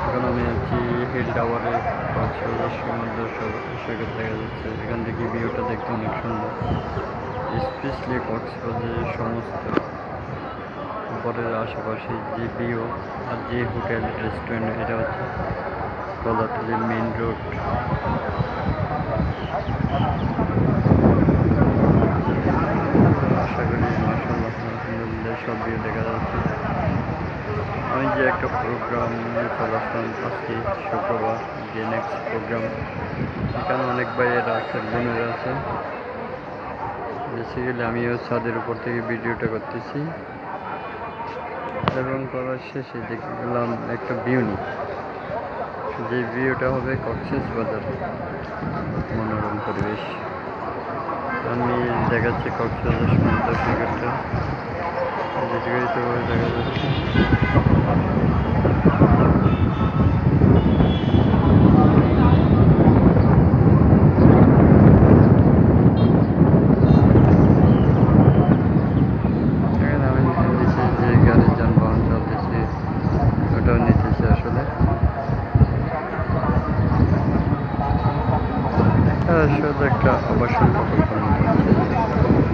এখন আমি আছি হিল টাওয়ারে, কক্সবাজার সমুদ্র সৈকত দেখা যাচ্ছে। এখান থেকে ভিউটা দেখতে অনেক সুন্দর, স্পেশালি কক্সবাজারের সমস্ত উপরের আশেপাশে যে ভিউ আর যে হোটেল রেস্টুরেন্ট, এটা হচ্ছে কলাতলি মেইন রোড। আশা করি মাশাআল্লাহ আলহামদুলিল্লাহ সব ভিউ দেখা যাচ্ছে। আমি যে একটা প্রোগ্রাম চলে আসলাম আজকে শুক্রবার, যে নেক্সট প্রোগ্রাম, এখানে অনেক ভাইয়েরা আছে, বোনেরা আছে। বেসিক্যালি আমিও ছাদের উপর থেকে ভিডিওটা করতেছি এবং করার শেষে দেখে গেলাম একটা ভিউ নিই, যে ভিউটা হবে কক্সবাজার মনোরম পরিবেশ। আমি দেখাচ্ছি কক্সবাজার সমুদ্র সৈকতটা, যেটুকুই তো দেখা যাচ্ছে। এখানে আমি নিচে যে গাড়ির যানবাহন চলতেছে ওটাও নিতেছি আসলে। আসলে একটা আবাসন প্রকল্পের মতো হচ্ছে।